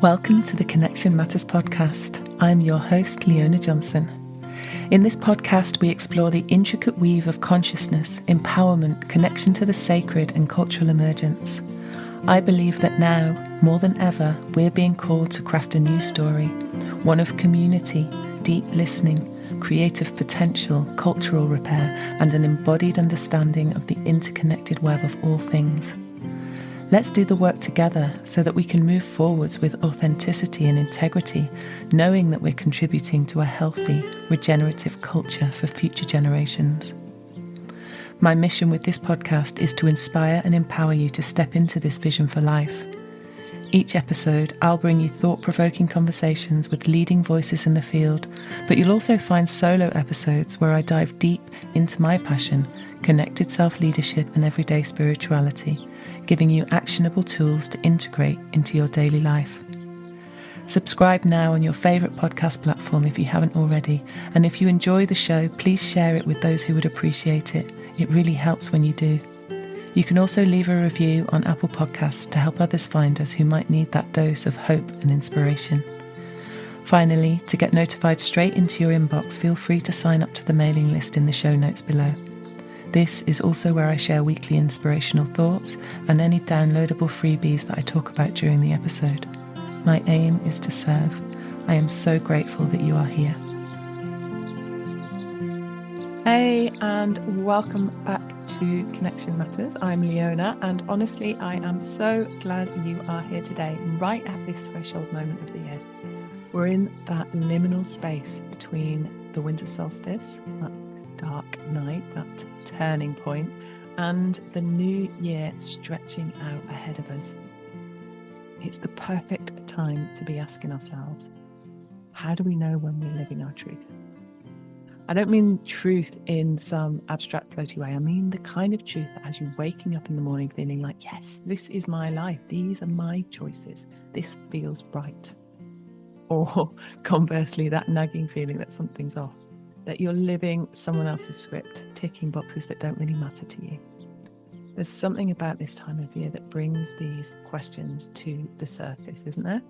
Welcome to the Connection Matters podcast. I'm your host, Leona Johnson. In this podcast, we explore the intricate weave of consciousness, empowerment, connection to the sacred, and cultural emergence. I believe that now, more than ever, we're being called to craft a new story, one of community, deep listening, creative potential, cultural repair, and an embodied understanding of the interconnected web of all things. Let's do the work together so that we can move forwards with authenticity and integrity, knowing that we're contributing to a healthy, regenerative culture for future generations. My mission with this podcast is to inspire and empower you to step into this vision for life. Each episode, I'll bring you thought-provoking conversations with leading voices in the field, but you'll also find solo episodes where I dive deep into my passion, connected self-leadership and everyday spirituality, giving you actionable tools to integrate into your daily life. Subscribe now on your favourite podcast platform if you haven't already, and if you enjoy the show, please share it with those who would appreciate it. It really helps when you do. You can also leave a review on Apple Podcasts to help others find us who might need that dose of hope and inspiration. Finally, to get notified straight into your inbox, feel free to sign up to the mailing list in the show notes below. This is also where I share weekly inspirational thoughts and any downloadable freebies that I talk about during the episode. My aim is to serve. I am so grateful that you are here. Hey, and welcome back to Connection Matters. I'm Leona, and honestly, I am so glad you are here today, right at this threshold moment of the year. We're in that liminal space between the winter solstice, that dark night, that turning point, and the new year stretching out ahead of us. It's the perfect time to be asking ourselves, how do we know when we're living our truth? I don't mean truth in some abstract, floaty way. I mean the kind of truth that has you waking up in the morning feeling like, yes, this is my life. These are my choices. This feels right. Or conversely, that nagging feeling that something's off, that you're living someone else's script, ticking boxes that don't really matter to you. There's something about this time of year that brings these questions to the surface, isn't there?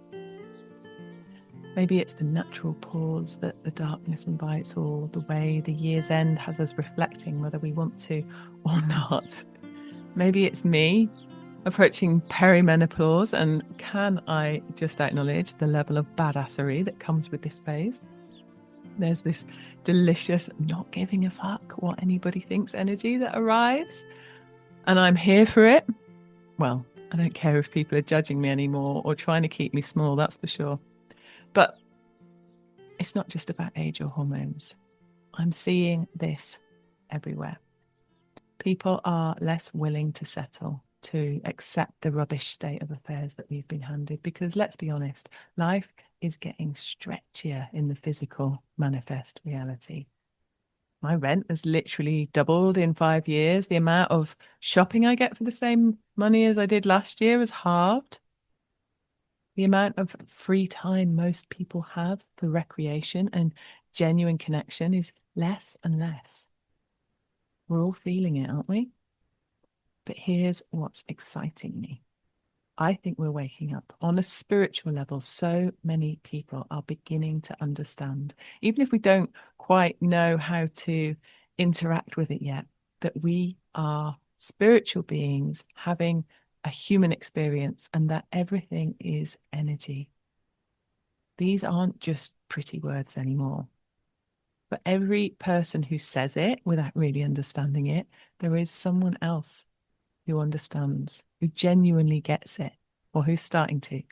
Maybe it's the natural pause that the darkness invites, or the way the year's end has us reflecting whether we want to or not. Maybe it's me approaching perimenopause, and can I just acknowledge the level of badassery that comes with this phase? There's this delicious not giving a fuck what anybody thinks energy that arrives, and I'm here for it. Well, I don't care if people are judging me anymore or trying to keep me small, that's for sure. But it's not just about age or hormones. I'm seeing this everywhere. People are less willing to settle, to accept the rubbish state of affairs that we've been handed, because let's be honest, life is getting stretchier in the physical manifest reality. My rent has literally doubled in 5 years. The amount of shopping I get for the same money as I did last year has halved. The amount of free time most people have for recreation and genuine connection is less and less. We're all feeling it, aren't we? But here's what's exciting me. I think we're waking up on a spiritual level. So many people are beginning to understand, even if we don't quite know how to interact with it yet, that we are spiritual beings having a human experience, and that everything is energy. These aren't just pretty words anymore. For every person who says it without really understanding it, there is someone else who understands, who genuinely gets it, or who's starting to.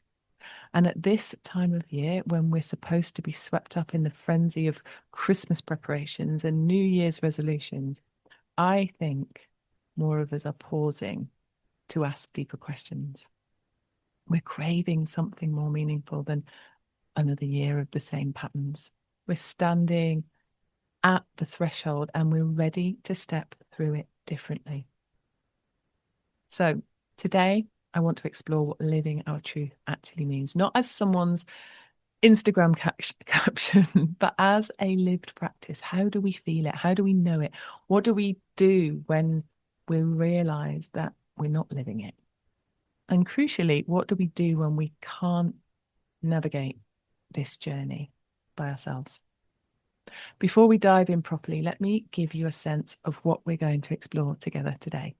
And at this time of year, when we're supposed to be swept up in the frenzy of Christmas preparations and New Year's resolutions, I think more of us are pausing to ask deeper questions. We're craving something more meaningful than another year of the same patterns. We're standing at the threshold and we're ready to step through it differently. So today, I want to explore what living our truth actually means, not as someone's Instagram caption, but as a lived practice. How do we feel it? How do we know it? What do we do when we realize that we're not living it? And crucially, what do we do when we can't navigate this journey by ourselves. Before we dive in properly, let me give you a sense of what we're going to explore together today.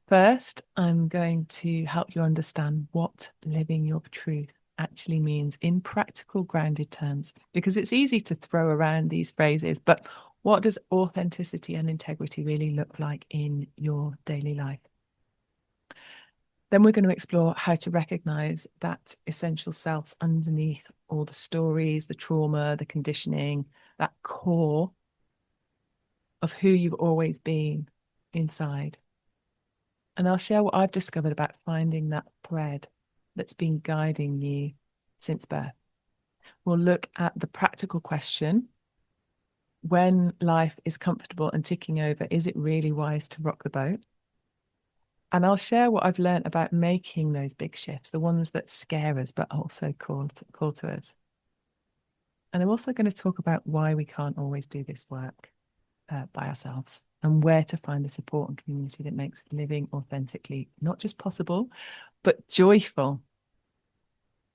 First, I'm going to help you understand what living your truth actually means in practical, grounded terms, because it's easy to throw around these phrases, but what does authenticity and integrity really look like in your daily life? Then we're going to explore how to recognize that essential self underneath all the stories, the trauma, the conditioning, that core of who you've always been inside. And I'll share what I've discovered about finding that thread that's been guiding you since birth. We'll look at the practical question: when life is comfortable and ticking over, is it really wise to rock the boat? And I'll share what I've learned about making those big shifts, the ones that scare us, but also call to us. And I'm also going to talk about why we can't always do this work by ourselves, and where to find the support and community that makes living authentically not just possible, but joyful.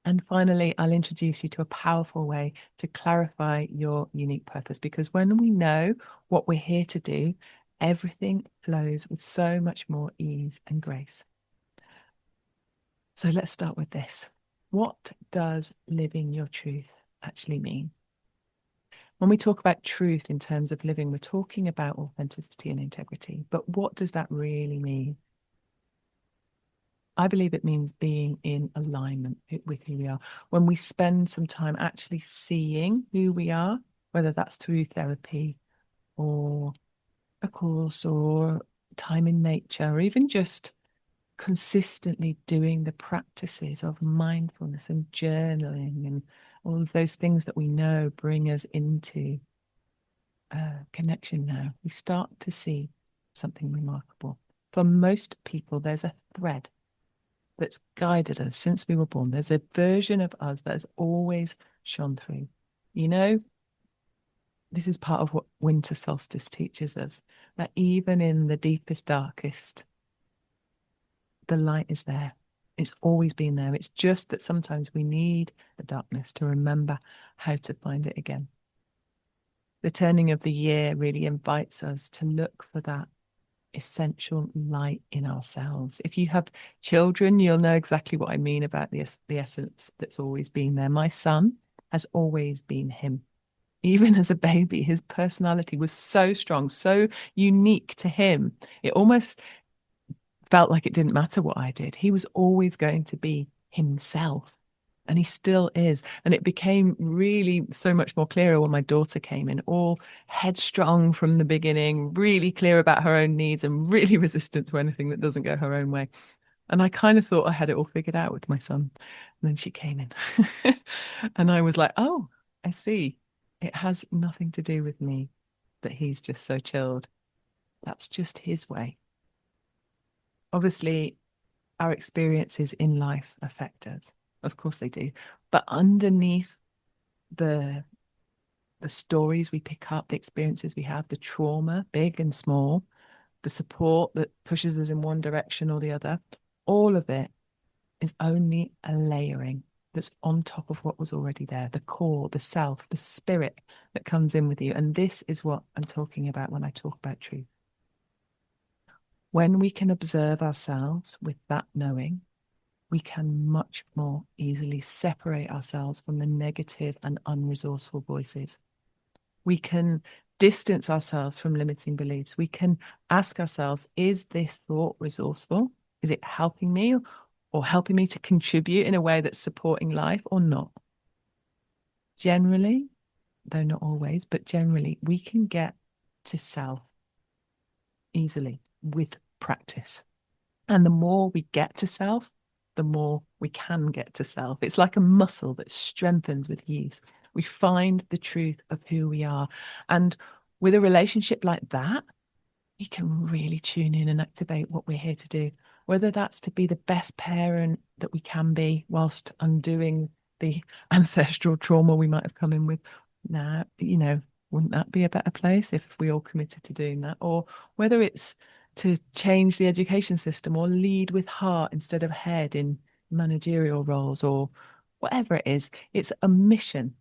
And finally, I'll introduce you to a powerful way to clarify your unique purpose, because when we know what we're here to do, everything flows with so much more ease and grace. So let's start with this. What does living your truth actually mean? When we talk about truth in terms of living, we're talking about authenticity and integrity. But what does that really mean? I believe it means being in alignment with who we are. When we spend some time actually seeing who we are, whether that's through therapy or a course or time in nature, or even just consistently doing the practices of mindfulness and journaling and all of those things that we know bring us into connection now, we start to see something remarkable. For most people, there's a thread that's guided us since we were born. There's a version of us that has always shone through. You know, this is part of what winter solstice teaches us, that even in the deepest, darkest, the light is there. It's always been there. It's just that sometimes we need the darkness to remember how to find it again. The turning of the year really invites us to look for that essential light in ourselves. If you have children, you'll know exactly what I mean about the essence that's always been there. My son has always been him. Even as a baby, his personality was so strong, so unique to him. It almost felt like it didn't matter what I did. He was always going to be himself. And he still is. And it became really so much more clearer when my daughter came in, all headstrong from the beginning, really clear about her own needs and really resistant to anything that doesn't go her own way. And I kind of thought I had it all figured out with my son. And then she came in. And I was like, oh, I see. It has nothing to do with me that he's just so chilled. That's just his way. Obviously, our experiences in life affect us. Of course they do. But underneath the stories we pick up, the experiences we have, the trauma, big and small, the support that pushes us in one direction or the other, all of it is only a layering that's on top of what was already there, the core, the self, the spirit that comes in with you. And this is what I'm talking about when I talk about truth. When we can observe ourselves with that knowing, we can much more easily separate ourselves from the negative and unresourceful voices. We can distance ourselves from limiting beliefs. We can ask ourselves, is this thought resourceful? Is it helping me or helping me to contribute in a way that's supporting life or not? Generally, though not always, but generally, we can get to self easily with practice. And the more we get to self, the more we can get to self. It's like a muscle that strengthens with use. We find the truth of who we are. And with a relationship like that, we can really tune in and activate what we're here to do, whether that's to be the best parent that we can be whilst undoing the ancestral trauma we might have come in with. Now, wouldn't that be a better place if we all committed to doing that? Or whether it's to change the education system or lead with heart instead of head in managerial roles, or whatever it is, it's a mission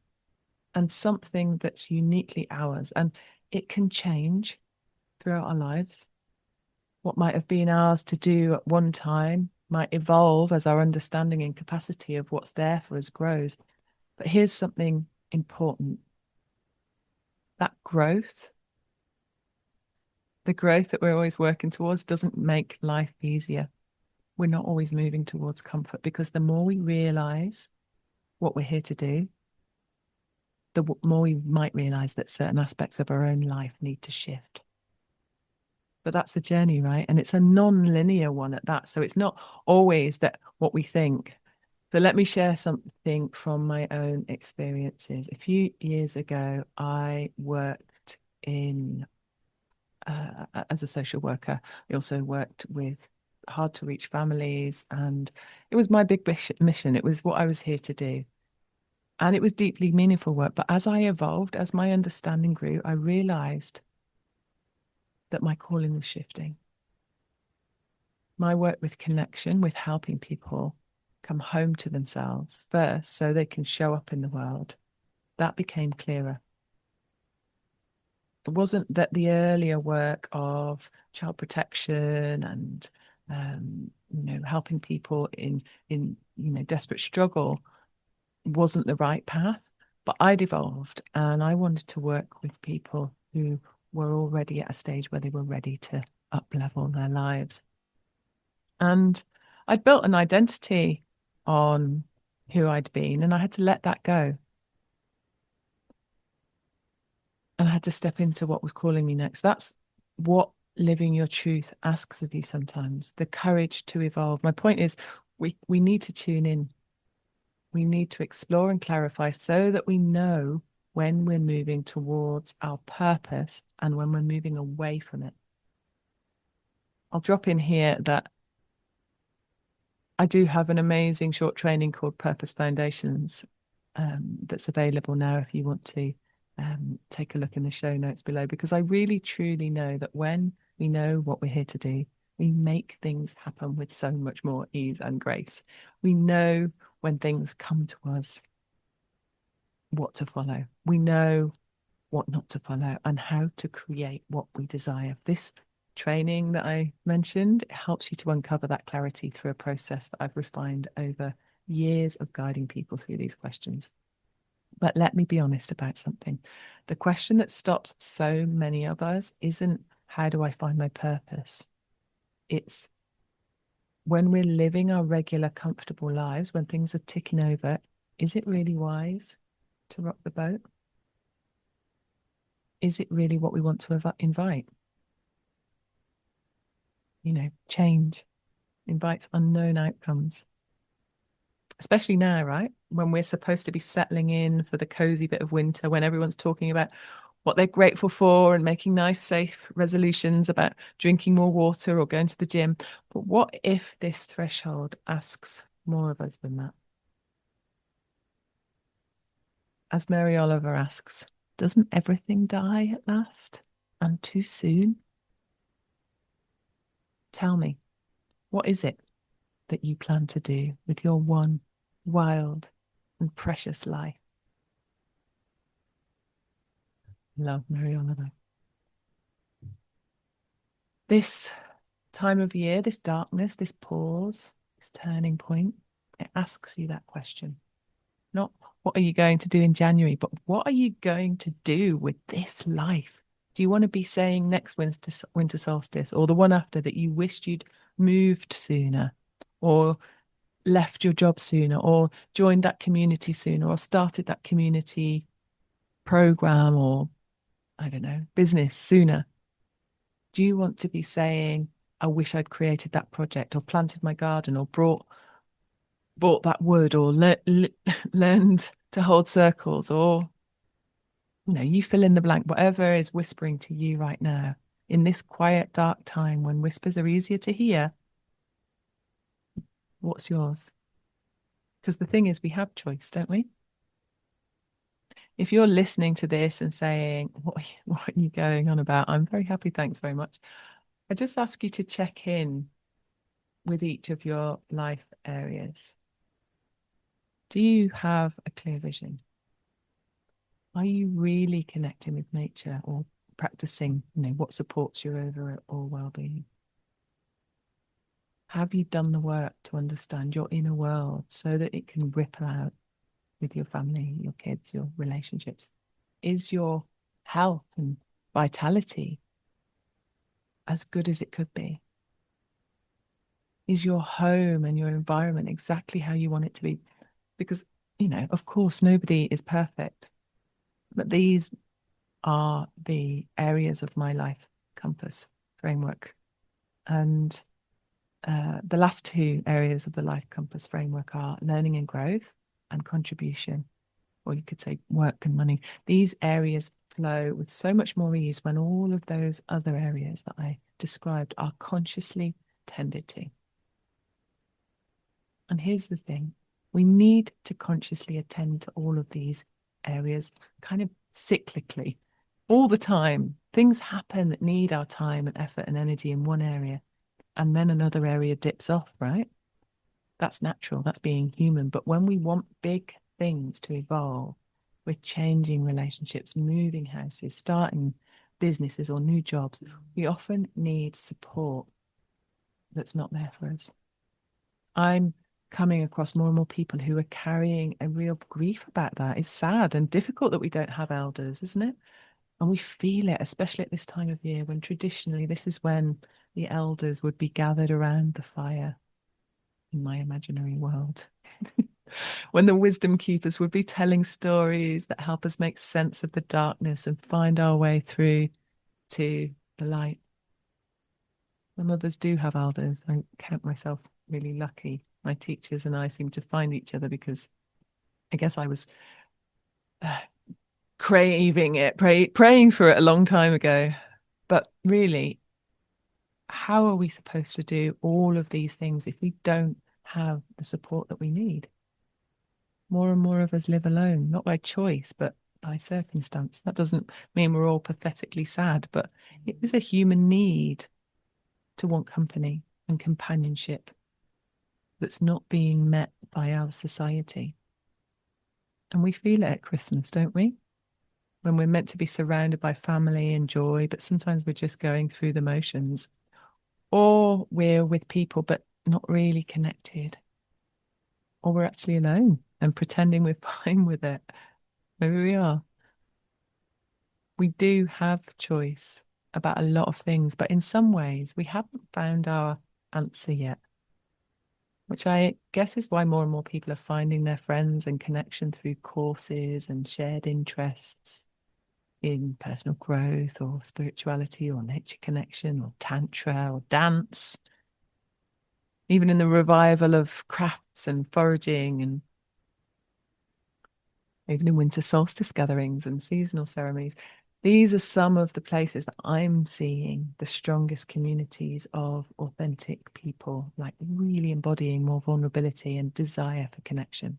and something that's uniquely ours. And it can change throughout our lives. What might have been ours to do at one time might evolve as our understanding and capacity of what's there for us grows. But here's something important. That growth, the growth that we're always working towards, doesn't make life easier. We're not always moving towards comfort, because the more we realize what we're here to do, the more we might realize that certain aspects of our own life need to shift. But that's the journey, right? And it's a non-linear one at that. So it's not always that what we think. So let me share something from my own experiences. A few years ago, I worked in as a social worker. I also worked with hard to reach families, and it was my big mission. It was what I was here to do. And it was deeply meaningful work. But as I evolved, as my understanding grew, I realized that my calling was shifting. My work with connection, with helping people come home to themselves first so they can show up in the world, that became clearer. It wasn't that the earlier work of child protection and helping people in desperate struggle wasn't the right path, but I'd evolved and I wanted to work with people who were already at a stage where they were ready to up level their lives. And I'd built an identity on who I'd been, and I had to let that go. And I had to step into what was calling me next. That's what living your truth asks of you sometimes, the courage to evolve. My point is, we need to tune in. We need to explore and clarify so that we know when we're moving towards our purpose and when we're moving away from it. I'll drop in here that I do have an amazing short training called Purpose Foundations that's available now if you want to take a look in the show notes below, because I really truly know that when we know what we're here to do, we make things happen with so much more ease and grace. We know when things come to us what to follow. We know what not to follow and how to create what we desire. This training that I mentioned, it helps you to uncover that clarity through a process that I've refined over years of guiding people through these questions. But let me be honest about something. The question that stops so many of us isn't, how do I find my purpose? It's, when we're living our regular, comfortable lives, when things are ticking over, is it really wise to rock the boat? Is it really what we want to invite? Change invites unknown outcomes, especially now, right? When we're supposed to be settling in for the cozy bit of winter, when everyone's talking about what they're grateful for and making nice, safe resolutions about drinking more water or going to the gym. But what if this threshold asks more of us than that? As Mary Oliver asks, doesn't everything die at last and too soon? Tell me, what is it that you plan to do with your one wild and precious life? Love, Mary Oliver. This time of year, this darkness, this pause, this turning point, it asks you that question. Not what are you going to do in January, but what are you going to do with this life? Do you want to be saying next winter solstice, or the one after, that you wished you'd moved sooner, or left your job sooner, or joined that community sooner, or started that community program, or I don't know, business sooner? Do you want to be saying, I wish I'd created that project, or planted my garden, or bought that wood, or learned to hold circles, or you fill in the blank, whatever is whispering to you right now in this quiet, dark time when whispers are easier to hear? What's yours? Because the thing is, we have choice, don't we? If you're listening to this and saying, what are you going on about? I'm very happy, thanks very much. I just ask you to check in with each of your life areas. Do you have a clear vision? Are you really connecting with nature or practicing, what supports your overall well-being? Have you done the work to understand your inner world so that it can ripple out with your family, your kids, your relationships? Is your health and vitality as good as it could be? Is your home and your environment exactly how you want it to be? Because, of course, nobody is perfect, but these are the areas of my life compass framework. And the last two areas of the life compass framework are learning and growth and contribution, or you could say work and money. These areas flow with so much more ease when all of those other areas that I described are consciously tended to. And here's the thing, we need to consciously attend to all of these areas kind of cyclically all the time. Things happen that need our time and effort and energy in one area, and then another area dips off, right? That's natural, that's being human. But when we want big things to evolve, we're changing relationships, moving houses, starting businesses or new jobs, we often need support that's not there for us. I'm coming across more and more people who are carrying a real grief about that. It's sad and difficult that we don't have elders, isn't it? And we feel it, especially at this time of year when traditionally this is when the elders would be gathered around the fire in my imaginary world. When the wisdom keepers would be telling stories that help us make sense of the darkness and find our way through to the light. My mothers do have elders. I count myself really lucky. My teachers and I seem to find each other because I guess I was craving it, praying for it a long time ago. But really, how are we supposed to do all of these things if we don't have the support that we need? More and more of us live alone, not by choice, but by circumstance. That doesn't mean we're all pathetically sad, but it is a human need to want company and companionship that's not being met by our society. And we feel it at Christmas, don't we? When we're meant to be surrounded by family and joy, but sometimes we're just going through the motions. Or we're with people, but not really connected. Or we're actually alone and pretending we're fine with it. Maybe we are. We do have choice about a lot of things, but in some ways we haven't found our answer yet, which I guess is why more and more people are finding their friends and connection through courses and shared interests in personal growth or spirituality or nature connection or tantra or dance, even in the revival of crafts and foraging, and even in winter solstice gatherings and seasonal ceremonies. These are some of the places that I'm seeing the strongest communities of authentic people, like really embodying more vulnerability and desire for connection.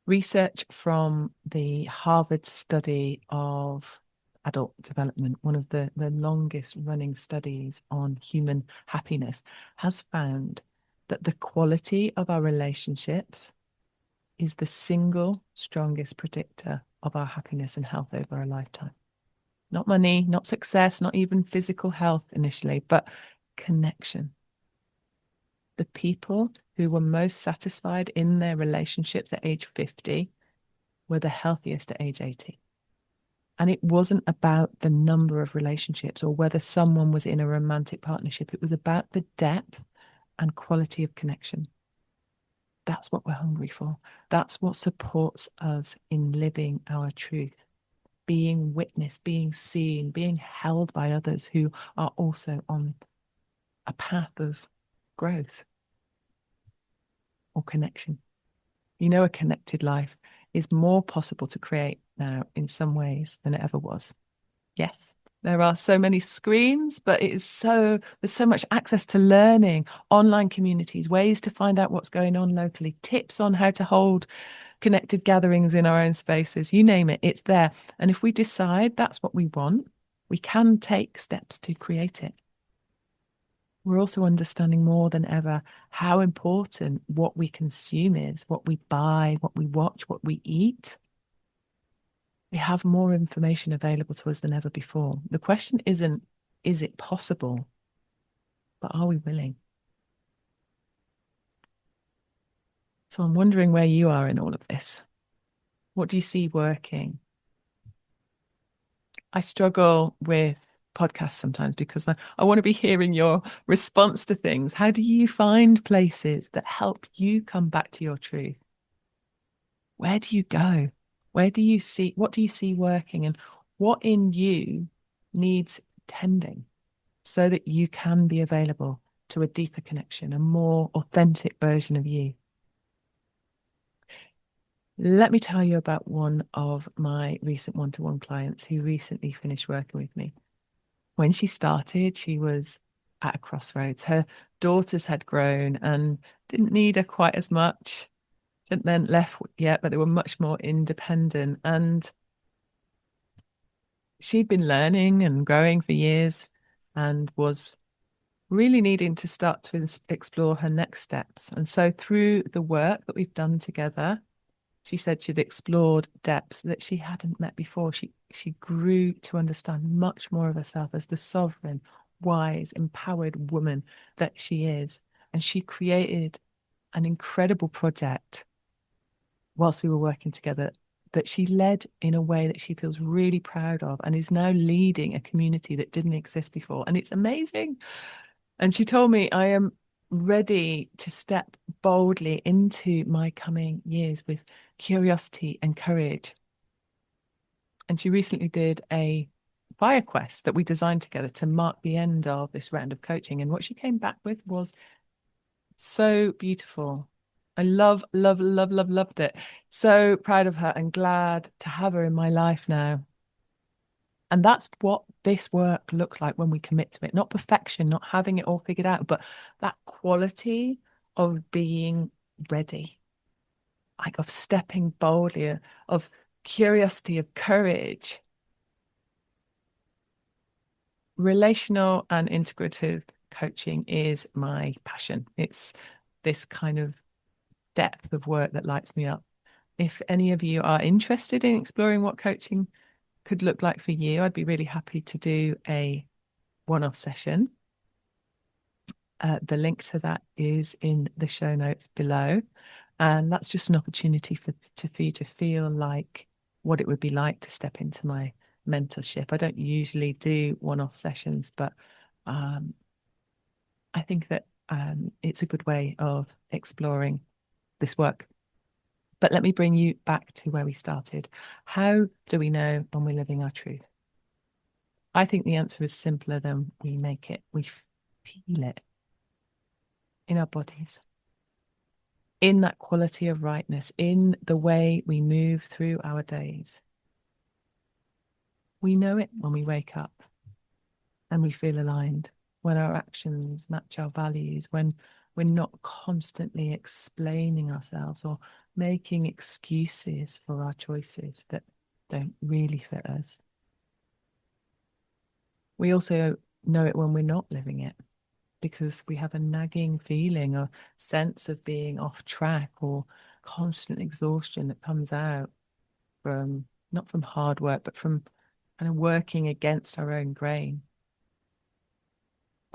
Research from the Harvard study of adult development, one of the longest running studies on human happiness, has found that the quality of our relationships is the single strongest predictor of our happiness and health over a lifetime. Not money, not success, not even physical health initially, but connection. The people who were most satisfied in their relationships at age 50 were the healthiest at age 80. And it wasn't about the number of relationships or whether someone was in a romantic partnership. It was about the depth and quality of connection. That's what we're hungry for. That's what supports us in living our truth, being witnessed, being seen, being held by others who are also on a path of growth or connection. A connected life is more possible to create now in some ways than it ever was. Yes, there are so many screens, but there's so much access to learning, online communities, ways to find out what's going on locally, tips on how to hold connected gatherings in our own spaces, you name it, it's there. And if we decide that's what we want, we can take steps to create it. We're also understanding more than ever how important what we consume is, what we buy, what we watch, what we eat. We have more information available to us than ever before. The question isn't, is it possible? But are we willing? So I'm wondering where you are in all of this. What do you see working? I struggle with podcasts sometimes because I want to be hearing your response to things. How do you find places that help you come back to your truth? Where do you go? What do you see working, and what in you needs tending so that you can be available to a deeper connection, a more authentic version of you? Let me tell you about one of my recent one-to-one clients who recently finished working with me. When she started, she was at a crossroads. Her daughters had grown and didn't need her quite as much. Hadn't then left yet, but they were much more independent. And she'd been learning and growing for years and was really needing to start to explore her next steps. And so through the work that we've done together, she said she'd explored depths that she hadn't met before. She grew to understand much more of herself as the sovereign, wise, empowered woman that she is. And she created an incredible project whilst we were working together that she led in a way that she feels really proud of, and is now leading a community that didn't exist before. And it's amazing. And she told me, I am ready to step boldly into my coming years with curiosity and courage. And she recently did a fire quest that we designed together to mark the end of this round of coaching. And what she came back with was so beautiful. I loved it. So proud of her and glad to have her in my life now. And that's what this work looks like when we commit to it. Not perfection, not having it all figured out, but that quality of being ready, like of stepping boldly, of curiosity, of courage. Relational and integrative coaching is my passion. It's this kind of depth of work that lights me up. If any of you are interested in exploring what coaching could look like for you, I'd be really happy to do a one-off session. The link to that is in the show notes below. And that's just an opportunity for you to feel like what it would be like to step into my mentorship. I don't usually do one-off sessions, but I think that it's a good way of exploring this work. But let me bring you back to where we started. How do we know when we're living our truth? I think the answer is simpler than we make it. We feel it in our bodies, in that quality of rightness, in the way we move through our days. We know it when we wake up and we feel aligned, when our actions match our values, when we're not constantly explaining ourselves or making excuses for our choices that don't really fit us. We also know it when we're not living it, because we have a nagging feeling or sense of being off track or constant exhaustion that comes out from not from hard work, but from kind of working against our own grain.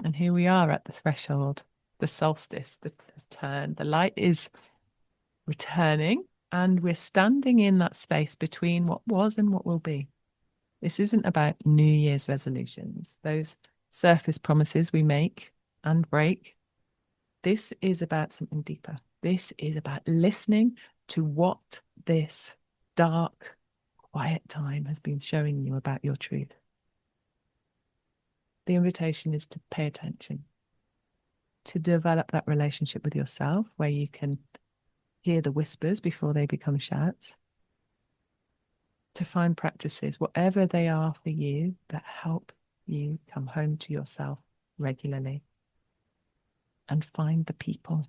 And here we are at the threshold, the solstice, the turn. The light is returning, and we're standing in that space between what was and what will be. This isn't about New Year's resolutions, those surface promises we make and break. This is about something deeper. This is about listening to what this dark, quiet time has been showing you about your truth. The invitation is to pay attention, to develop that relationship with yourself where you can hear the whispers before they become shouts, to find practices, whatever they are for you, that help you come home to yourself regularly, and find the people,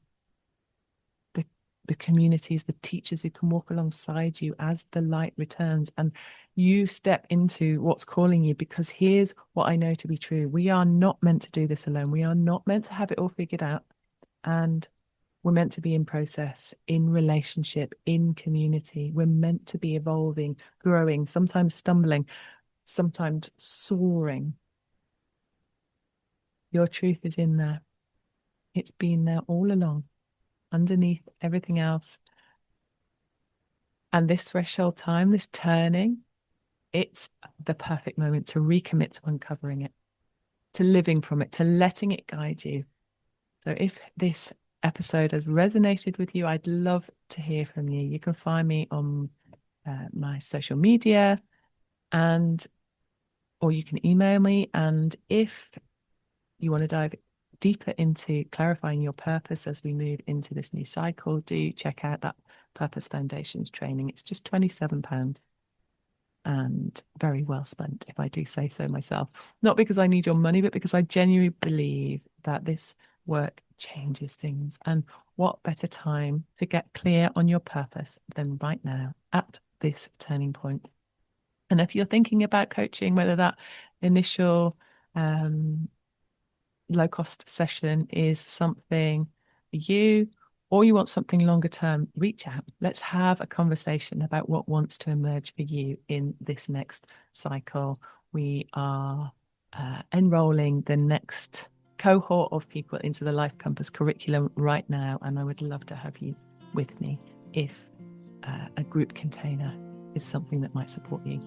the the communities, the teachers who can walk alongside you as the light returns and you step into what's calling you. Because here's what I know to be true. We are not meant to do this alone. We are not meant to have it all figured out. And we're meant to be in process, in relationship, in community. We're meant to be evolving, growing, sometimes stumbling, sometimes soaring. Your truth is in there. It's been there all along, underneath everything else. And this threshold time, this turning, it's the perfect moment to recommit to uncovering it, to living from it, to letting it guide you. So if this episode has resonated with you, I'd love to hear from you. You can find me on my social media or you can email me. And if you want to dive deeper into clarifying your purpose as we move into this new cycle, do check out that Purpose Foundations training. It's just £27 and very well spent, if I do say so myself. Not because I need your money, but because I genuinely believe that this work changes things. And what better time to get clear on your purpose than right now at this turning point? And if you're thinking about coaching, whether that initial low-cost session is something for you, or you want something longer term, reach out. Let's have a conversation about what wants to emerge for you in this next cycle. We are enrolling the next cohort of people into the Life Compass curriculum right now, and I would love to have you with me if a group container is something that might support you.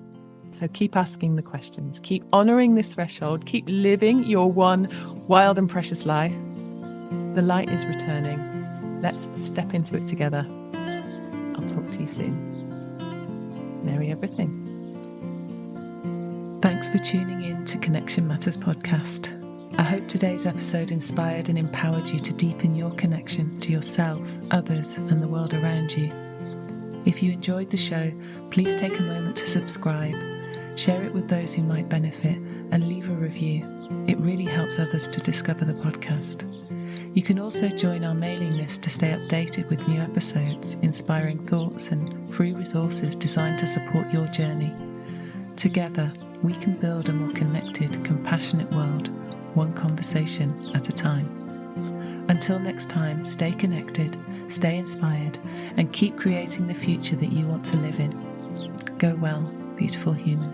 So keep asking the questions, keep honoring this threshold, keep living your one wild and precious life. The light is returning. Let's step into it together. I'll talk to you soon. Merry everything. Thanks for tuning in to Connection Matters podcast. I hope today's episode inspired and empowered you to deepen your connection to yourself, others, and the world around you. If you enjoyed the show, please take a moment to subscribe, share it with those who might benefit, and leave a review. It really helps others to discover the podcast. You can also join our mailing list to stay updated with new episodes, inspiring thoughts, and free resources designed to support your journey. Together, we can build a more connected, compassionate world, one conversation at a time. Until next time, stay connected, stay inspired, and keep creating the future that you want to live in. Go well, beautiful human.